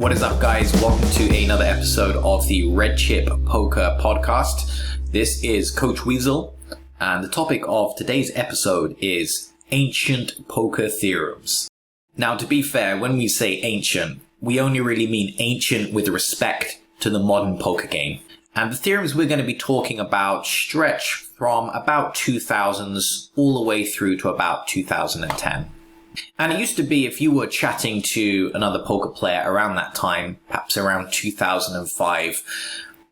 What is up, guys? Welcome to another episode of the Red Chip Poker Podcast. This is Coach Weasel, and the topic of today's episode is ancient poker theorems. Now, to be fair, when we say ancient, we only really mean ancient with respect to the modern poker game. And the theorems we're going to be talking about stretch from about 2000s all the way through to about 2010. And it used to be, if you were chatting to another poker player around that time, perhaps around 2005,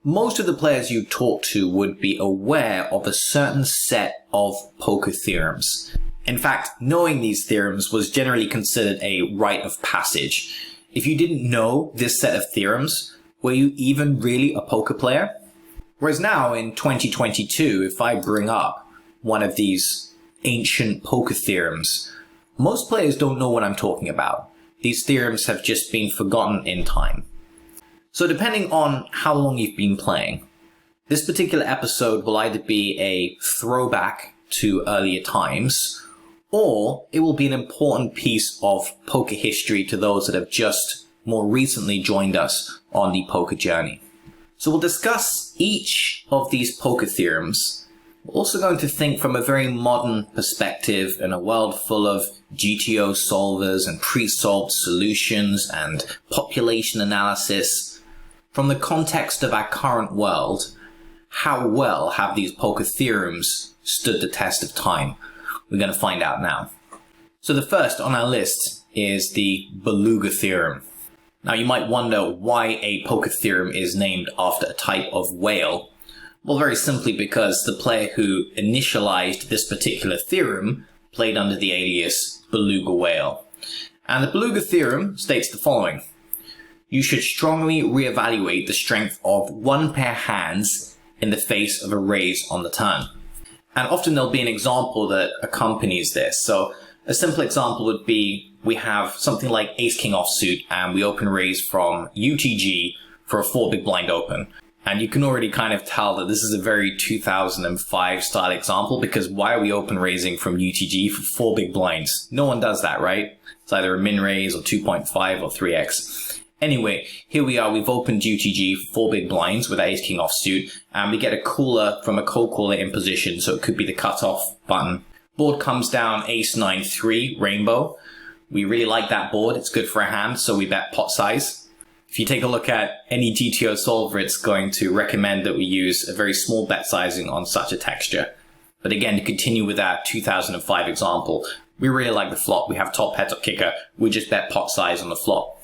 most of the players you talk to would be aware of a certain set of poker theorems. In fact, knowing these theorems was generally considered a rite of passage. If you didn't know this set of theorems, were you even really a poker player? Whereas now, in 2022, if I bring up one of these ancient poker theorems, most players don't know what I'm talking about. These theorems have just been forgotten in time. So depending on how long you've been playing, this particular episode will either be a throwback to earlier times, or it will be an important piece of poker history to those that have just more recently joined us on the poker journey. So we'll discuss each of these poker theorems. We're also going to think from a very modern perspective in a world full of GTO solvers and pre-solved solutions and population analysis. From the context of our current world, how well have these poker theorems stood the test of time? We're going to find out now. So the first on our list is the Baluga Theorem. Now you might wonder why a poker theorem is named after a type of whale. Well, very simply because the player who initialized this particular theorem played under the alias Beluga Whale. And the Baluga Theorem states the following: you should strongly reevaluate the strength of one pair hands in the face of a raise on the turn. And often there'll be an example that accompanies this. So a simple example would be, we have something like ace-king offsuit and we open raise from UTG for a 4 big blind open. And you can already kind of tell that this is a very 2005 style example, because why are we open raising from UTG for 4 big blinds? No one does that, right? It's either a min raise or 2.5 or 3x. Anyway, here we are, we've opened UTG for 4 big blinds with our ace-king offsuit, and we get a cooler from a cold caller in position, so it could be the cutoff button. Board comes down ace-9-3, rainbow. We really like that board, it's good for a hand, so we bet pot size. If you take a look at any GTO solver, it's going to recommend that we use a very small bet sizing on such a texture. But again, to continue with our 2005 example, we really like the flop. We have top pair, top kicker. We just bet pot size on the flop.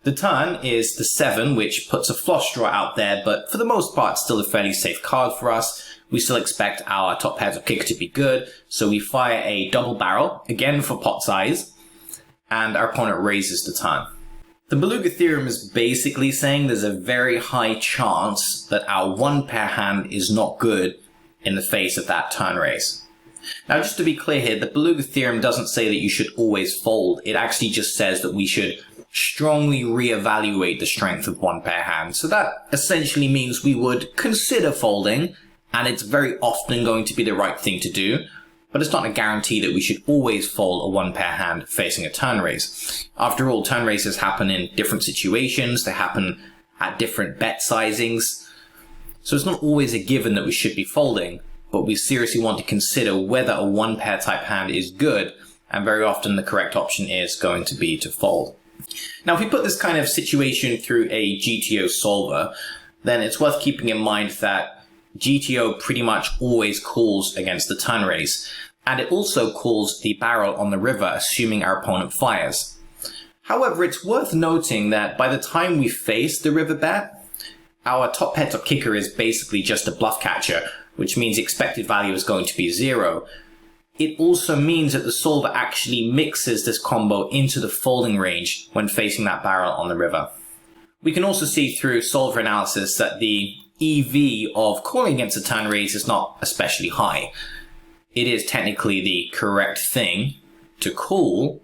The turn is the 7, which puts a flush draw out there, but for the most part, still a fairly safe card for us. We still expect our top pair, top kicker to be good, so we fire a double barrel, again for pot size, and our opponent raises the turn. The Baluga Theorem is basically saying there's a very high chance that our one pair hand is not good in the face of that turn raise. Now, just to be clear here, the Baluga Theorem doesn't say that you should always fold. It actually just says that we should strongly reevaluate the strength of one pair hand. So that essentially means we would consider folding, and it's very often going to be the right thing to do. But it's not a guarantee that we should always fold a one pair hand facing a turn raise. After all, turn raises happen in different situations. They happen at different bet sizings. So it's not always a given that we should be folding, but we seriously want to consider whether a one pair type hand is good, and very often the correct option is going to be to fold. Now, if we put this kind of situation through a GTO solver, then it's worth keeping in mind that GTO pretty much always calls against the turn raise, and it also calls the barrel on the river, assuming our opponent fires. However, it's worth noting that by the time we face the river bet, our top pair, top kicker is basically just a bluff catcher, which means the expected value is going to be 0. It also means that the solver actually mixes this combo into the folding range when facing that barrel on the river. We can also see through solver analysis that the EV of calling against a turn raise is not especially high. It is technically the correct thing to call,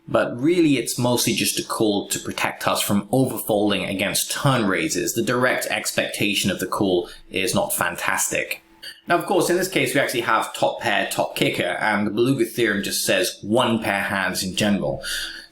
but really it's mostly just a call to protect us from overfolding against turn raises. The direct expectation of the call is not fantastic. Now, of course, in this case, we actually have top pair, top kicker, and the Baluga Theorem just says one pair hands in general.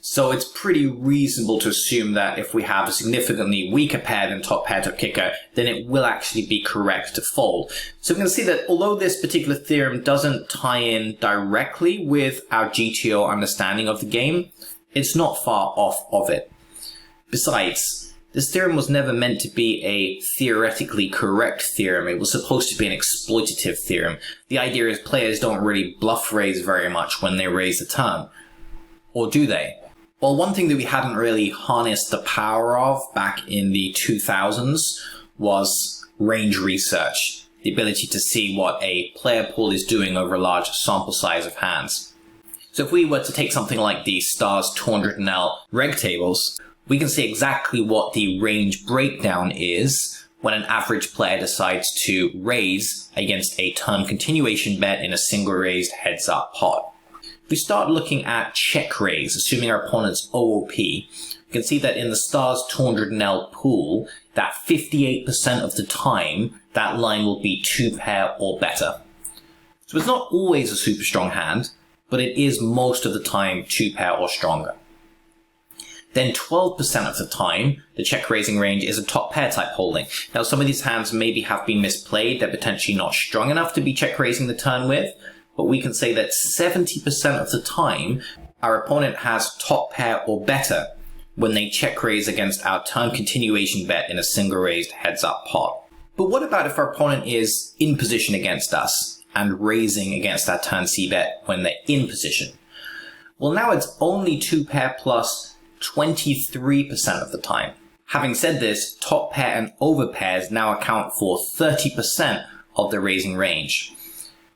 So it's pretty reasonable to assume that if we have a significantly weaker pair than top pair, top kicker, then it will actually be correct to fold. So we can see that although this particular theorem doesn't tie in directly with our GTO understanding of the game, it's not far off of it. Besides, this theorem was never meant to be a theoretically correct theorem. It was supposed to be an exploitative theorem. The idea is players don't really bluff raise very much when they raise the turn. Or do they? Well, one thing that we hadn't really harnessed the power of back in the 2000s was range research. The ability to see what a player pool is doing over a large sample size of hands. So if we were to take something like the Stars 200L reg tables, we can see exactly what the range breakdown is when an average player decides to raise against a turn continuation bet in a single raised heads up pot. If we start looking at check raise, assuming our opponent's OOP, we can see that in the Stars 200L pool, that 58% of the time, that line will be 2-pair or better. So it's not always a super strong hand, but it is most of the time 2-pair or stronger. Then 12% of the time, the check raising range is a top pair type holding. Now some of these hands maybe have been misplayed, they're potentially not strong enough to be check raising the turn with, but we can say that 70% of the time, our opponent has top pair or better when they check raise against our turn continuation bet in a single raised heads up pot. But what about if our opponent is in position against us and raising against our turn C bet when they're in position? Well, now it's only 2-pair plus 23% of the time. Having said this, top pair and over pairs now account for 30% of the raising range.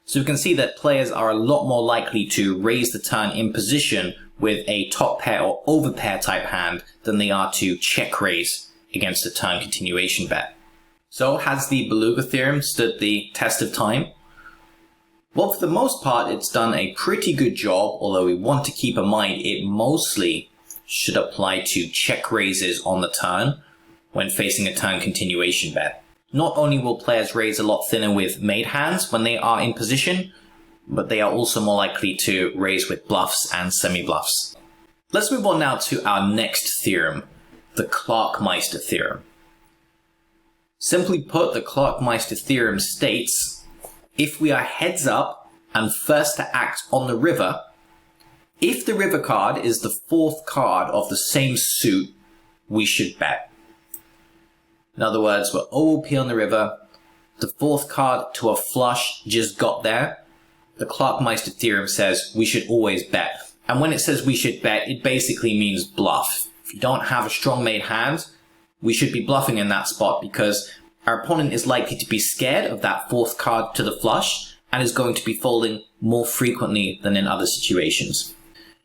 So we can see that players are a lot more likely to raise the turn in position with a top pair or over pair type hand than they are to check raise against a turn continuation bet. So has the Baluga Theorem stood the test of time? Well, for the most part, it's done a pretty good job, although we want to keep in mind it mostly should apply to check raises on the turn when facing a turn continuation bet. Not only will players raise a lot thinner with made hands when they are in position, but they are also more likely to raise with bluffs and semi-bluffs. Let's move on now to our next theorem, the Clarkmeister Theorem. Simply put, the Clarkmeister Theorem states, if we are heads up and first to act on the river, if the river card is the fourth card of the same suit, we should bet. In other words, we're OOP on the river, the fourth card to a flush just got there. The Clarkmeister Theorem says we should always bet. And when it says we should bet, it basically means bluff. If you don't have a strong made hand, we should be bluffing in that spot because our opponent is likely to be scared of that fourth card to the flush and is going to be folding more frequently than in other situations.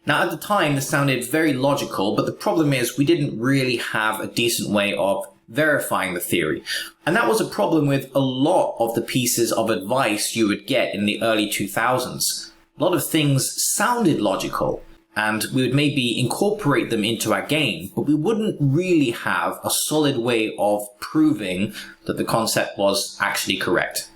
Now at the time this sounded very logical, but the problem is we didn't really have a decent way of verifying the theory. And that was a problem with a lot of the pieces of advice you would get in the early 2000s. A lot of things sounded logical, and we would maybe incorporate them into our game, but we wouldn't really have a solid way of proving that the concept was actually correct.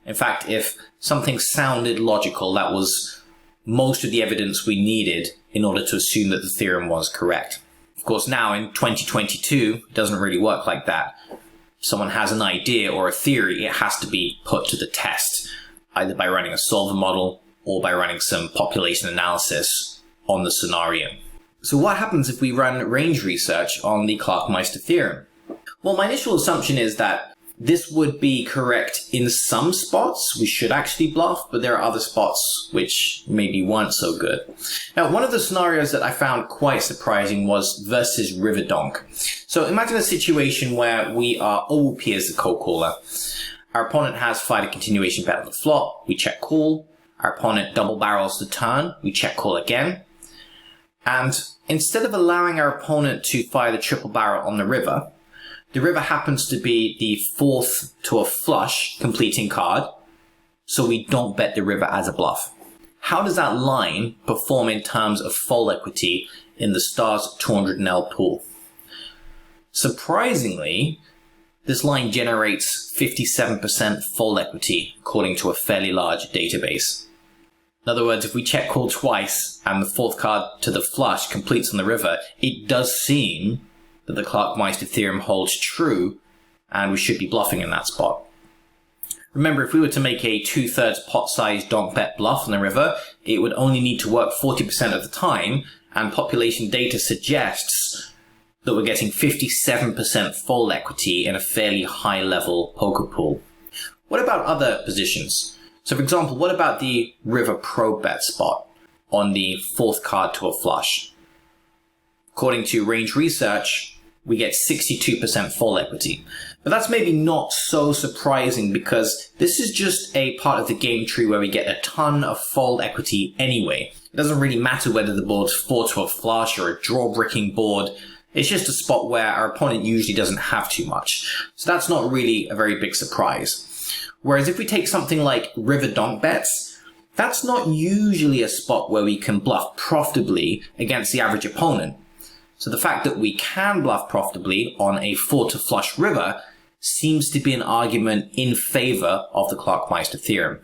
In fact, if something sounded logical, that was most of the evidence we needed in order to assume that the theorem was correct. Of course, now in 2022, it doesn't really work like that. If someone has an idea or a theory, it has to be put to the test, either by running a solver model or by running some population analysis on the scenario. So what happens if we run range research on the Clarkmeister Theorem? Well, my initial assumption is that this would be correct in some spots. We should actually bluff, but there are other spots which maybe weren't so good. Now, one of the scenarios that I found quite surprising was versus River Donk. So imagine a situation where we are OOP as the co-caller. Our opponent has fired a continuation bet on the flop. We check call. Our opponent double barrels the turn. We check call again. And instead of allowing our opponent to fire the triple barrel on the river happens to be the fourth to a flush completing card, so we don't bet the river as a bluff. How does that line perform in terms of fold equity in the Stars 200L pool? Surprisingly, this line generates 57% fold equity according to a fairly large database. In other words, if we check call twice and the fourth card to the flush completes on the river, it does seem that the Clarkmeister Theorem holds true and we should be bluffing in that spot. Remember, if we were to make a 2/3 pot size donk bet bluff on the river, it would only need to work 40% of the time, and population data suggests that we're getting 57% fold equity in a fairly high level poker pool. What about other positions? So for example, what about the river pro bet spot on the fourth card to a flush? According to range research, we get 62% fold equity. But that's maybe not so surprising because this is just a part of the game tree where we get a ton of fold equity anyway. It doesn't really matter whether the board's 4 to a flush or a draw bricking board. It's just a spot where our opponent usually doesn't have too much. So that's not really a very big surprise. Whereas if we take something like river donk bets, that's not usually a spot where we can bluff profitably against the average opponent. So the fact that we can bluff profitably on a 4 to flush river seems to be an argument in favor of the Clarkmeister Theorem.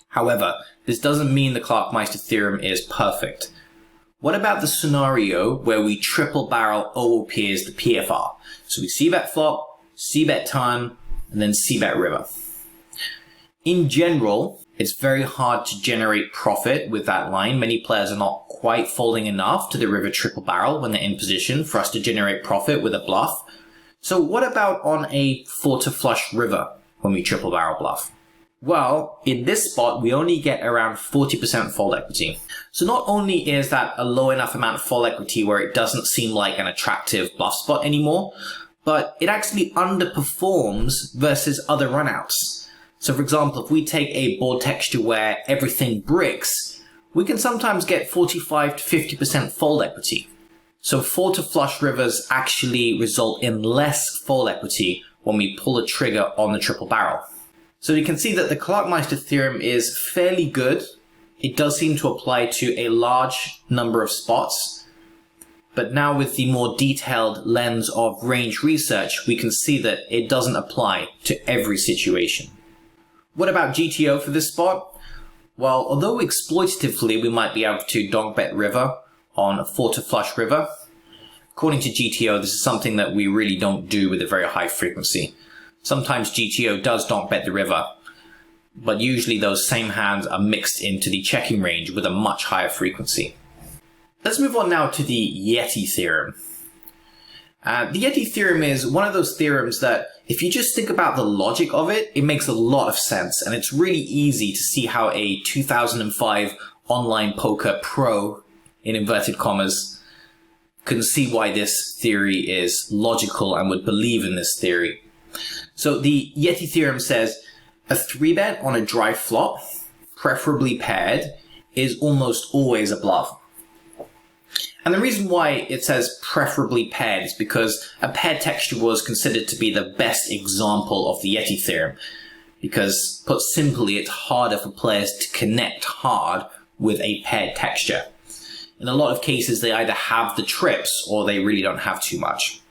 However, this doesn't mean the Clarkmeister Theorem is perfect. What about the scenario where we triple barrel OOP as the PFR? So we c-bet flop, c-bet turn, and then c-bet river. In general, it's very hard to generate profit with that line. Many players are not quite folding enough to the river triple barrel when they're in position for us to generate profit with a bluff. So what about on a 4 to flush river when we triple barrel bluff? Well, in this spot, we only get around 40% fold equity. So not only is that a low enough amount of fold equity where it doesn't seem like an attractive bluff spot anymore, but it actually underperforms versus other runouts. So for example, if we take a board texture where everything bricks, we can sometimes get 45 to 50% fold equity. So 4 to flush rivers actually result in less fold equity when we pull the trigger on the triple barrel. So you can see that the Clarkmeister Theorem is fairly good. It does seem to apply to a large number of spots. But now with the more detailed lens of range research, we can see that it doesn't apply to every situation. What about GTO for this spot? Well, although exploitatively we might be able to donk bet river on a 4 to flush river, according to GTO, this is something that we really don't do with a very high frequency. Sometimes GTO does donk bet the river, but usually those same hands are mixed into the checking range with a much higher frequency. Let's move on now to the Yeti Theorem. The Yeti Theorem is one of those theorems that, if you just think about the logic of it, it makes a lot of sense, and it's really easy to see how a 2005 online poker pro, in inverted commas, can see why this theory is logical and would believe in this theory. So the Yeti Theorem says a 3-bet on a dry flop, preferably paired, is almost always a bluff. And the reason why it says preferably paired is because a paired texture was considered to be the best example of the Yeti Theorem. Because, put simply, it's harder for players to connect hard with a paired texture. In a lot of cases, they either have the trips or they really don't have too much.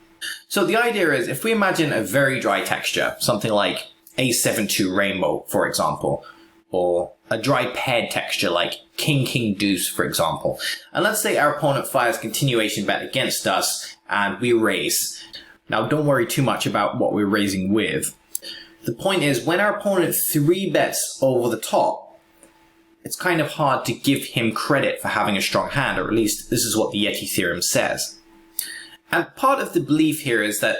So the idea is, if we imagine a very dry texture, something like A7-2 Rainbow, for example, or a dry paired texture like King Deuce, for example. And let's say our opponent fires continuation bet against us and we raise. Now, don't worry too much about what we're raising with. The point is, when our opponent 3-bets over the top, it's kind of hard to give him credit for having a strong hand, or at least this is what the Yeti Theorem says. And part of the belief here is that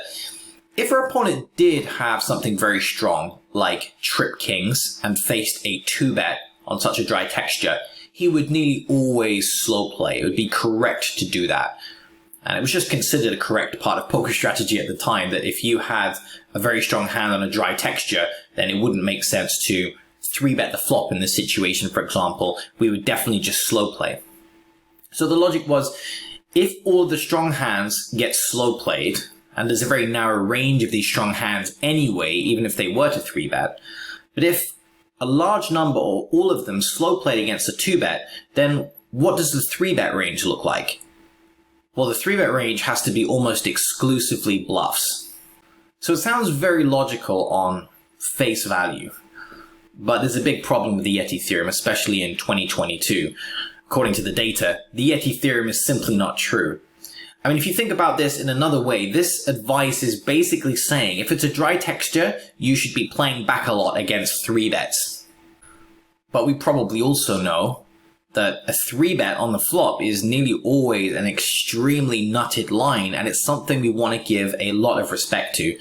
if our opponent did have something very strong, like trip kings, and faced a 2-bet on such a dry texture, he would nearly always slow play. It would be correct to do that. And it was just considered a correct part of poker strategy at the time, that if you had a very strong hand on a dry texture, then it wouldn't make sense to 3-bet the flop in this situation, for example. We would definitely just slow play. So the logic was, if all the strong hands get slow played, and there's a very narrow range of these strong hands anyway, even if they were to 3-bet, but if a large number or all of them slow played against a 2-bet, then what does the 3-bet range look like? Well, the 3-bet range has to be almost exclusively bluffs. So it sounds very logical on face value. but there's a big problem with the Yeti Theorem, especially in 2022. According to the data, the Yeti Theorem is simply not true. I mean, if you think about this in another way, this advice is basically saying if it's a dry texture, you should be playing back a lot against 3-bets. But we probably also know that a 3-bet on the flop is nearly always an extremely nutted line, and it's something we want to give a lot of respect to.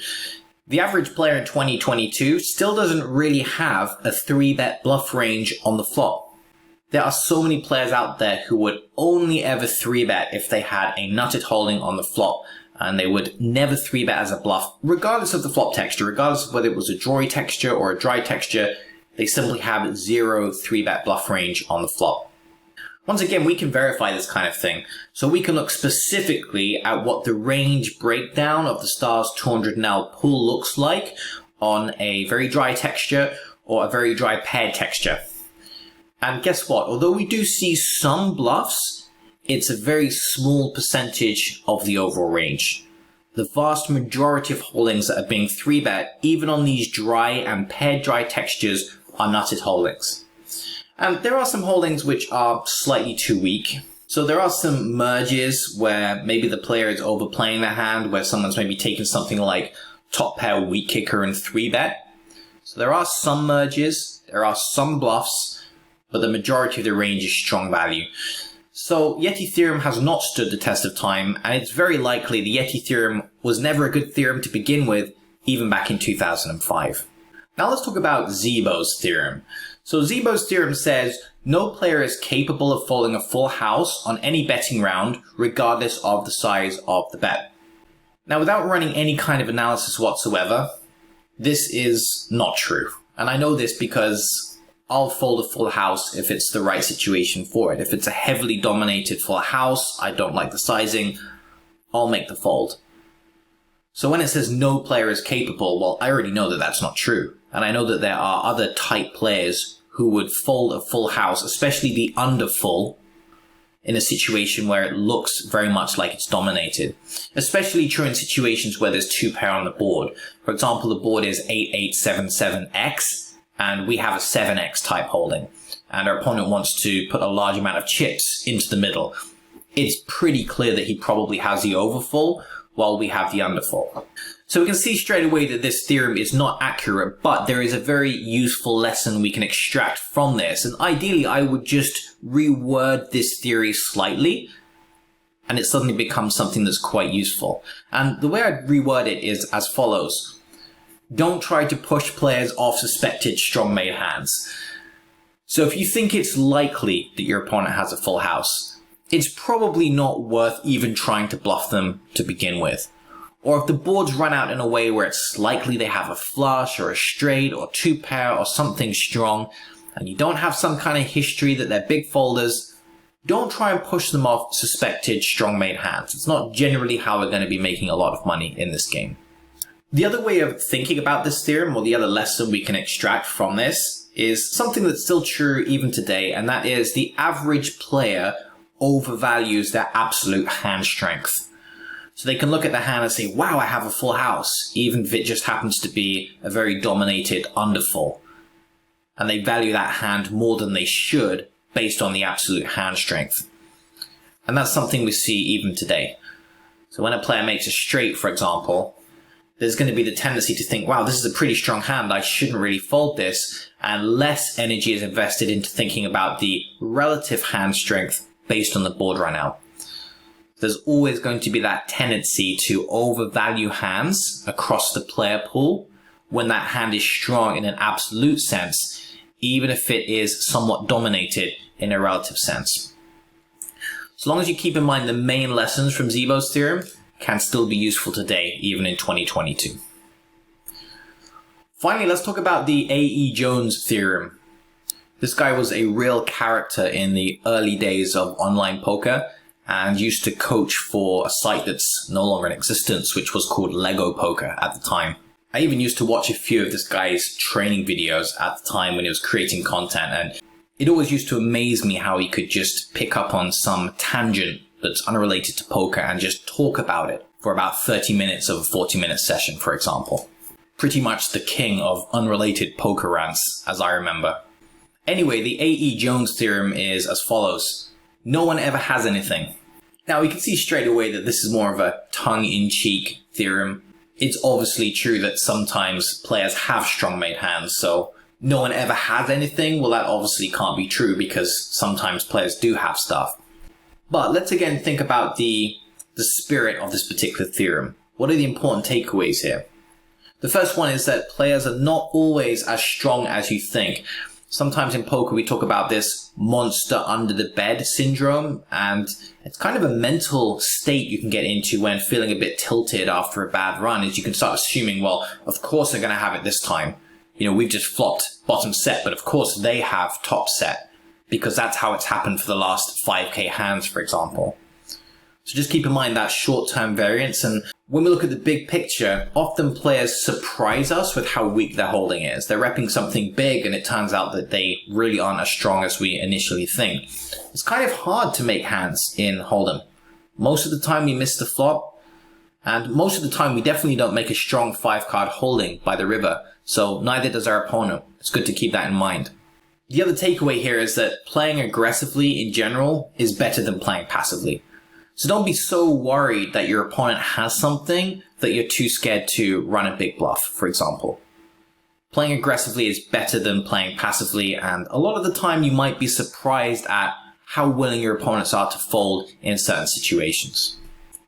The average player in 2022 still doesn't really have a 3-bet bluff range on the flop. There are so many players out there who would only ever 3-bet if they had a nutted holding on the flop, and they would never 3-bet as a bluff, regardless of the flop texture, regardless of whether it was a drawy texture or a dry texture. They simply have zero 3-bet bluff range on the flop. Once again, we can verify this kind of thing. So we can look specifically at what the range breakdown of the Stars 200NL pool looks like on a very dry texture or a very dry paired texture. And guess what? Although we do see some bluffs, it's a very small percentage of the overall range. The vast majority of holdings that are being 3-bet, even on these dry and paired dry textures, are nutted holdings. And there are some holdings which are slightly too weak. So there are some merges where maybe the player is overplaying their hand, where someone's maybe taken something like top pair weak kicker and 3-bet. So there are some merges, there are some bluffs, but the majority of the range is strong value. So Yeti Theorem has not stood the test of time, and it's very likely the Yeti Theorem was never a good theorem to begin with, even back in 2005. Now let's talk about Zeebo's Theorem. So Zeebo's Theorem says no player is capable of folding a full house on any betting round, regardless of the size of the bet. Now, without running any kind of analysis whatsoever, this is not true. And I know this because I'll fold a full house if it's the right situation for it. If it's a heavily dominated full house, I don't like the sizing, I'll make the fold. So when it says no player is capable, well, I already know that that's not true. And I know that there are other type players who would fold a full house, especially the under full, in a situation where it looks very much like it's dominated. Especially true in situations where there's 2 pair on the board. For example, the board is 8877X, and we have a 7X type holding. And our opponent wants to put a large amount of chips into the middle. It's pretty clear that he probably has the overfull, while we have the underfull. So we can see straight away that this theorem is not accurate, but there is a very useful lesson we can extract from this. And ideally, I would just reword this theory slightly, and it suddenly becomes something that's quite useful. And the way I'd reword it is as follows. Don't try to push players off suspected strong made hands. So if you think it's likely that your opponent has a full house, it's probably not worth even trying to bluff them to begin with. Or if the board's run out in a way where it's likely they have a flush or a straight or 2 pair or something strong, and you don't have some kind of history that they're big folders, don't try and push them off suspected strong made hands. It's not generally how we're going to be making a lot of money in this game. The other way of thinking about this theorem, or the other lesson we can extract from this, is something that's still true even today, and that is the average player overvalues their absolute hand strength. So they can look at the hand and say, wow, I have a full house, even if it just happens to be a very dominated underfull. And they value that hand more than they should based on the absolute hand strength. And that's something we see even today. So when a player makes a straight, for example, there's going to be the tendency to think, wow, this is a pretty strong hand, I shouldn't really fold this, and less energy is invested into thinking about the relative hand strength based on the board run out. There's always going to be that tendency to overvalue hands across the player pool when that hand is strong in an absolute sense, even if it is somewhat dominated in a relative sense. So long as you keep in mind the main lessons from Zeebo's theorem can still be useful today, even in 2022. Finally, let's talk about the AEJones Theorem. This guy was a real character in the early days of online poker and used to coach for a site that's no longer in existence, which was called Lego Poker at the time. I even used to watch a few of this guy's training videos at the time when he was creating content, and it always used to amaze me how he could just pick up on some tangent that's unrelated to poker and just talk about it for about 30 minutes of a 40-minute session, for example. pretty much the king of unrelated poker rants, as I remember. Anyway, the AEJones Theorem is as follows. No one ever has anything. Now, we can see straight away that this is more of a tongue-in-cheek theorem. It's obviously true that sometimes players have strong-made hands, so no one ever has anything. Well, that obviously can't be true because sometimes players do have stuff. But let's again think about the spirit of this particular theorem. What are the important takeaways here? The first one is that players are not always as strong as you think. Sometimes in poker we talk about this monster under the bed syndrome, and it's kind of a mental state you can get into when feeling a bit tilted after a bad run, is you can start assuming, well, of course they're going to have it this time. We've just flopped bottom set, but of course they have top set, because that's how it's happened for the last 5k hands, for example. So just keep in mind that short-term variance, and when we look at the big picture, often players surprise us with how weak their holding is. They're repping something big and it turns out that they really aren't as strong as we initially think. It's kind of hard to make hands in Hold'em. Most of the time we miss the flop, and most of the time we definitely don't make a strong 5-card holding by the river, so neither does our opponent. It's good to keep that in mind. The other takeaway here is that playing aggressively in general is better than playing passively. So don't be so worried that your opponent has something that you're too scared to run a big bluff, for example. Playing aggressively is better than playing passively, and a lot of the time you might be surprised at how willing your opponents are to fold in certain situations.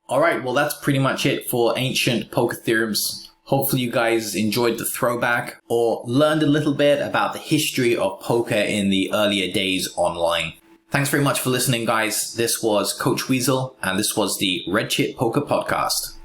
Alright, well that's pretty much it for ancient poker theorems. Hopefully you guys enjoyed the throwback or learned a little bit about the history of poker in the earlier days online. Thanks very much for listening, guys. This was Coach Weasel, and this was the Red Chip Poker Podcast.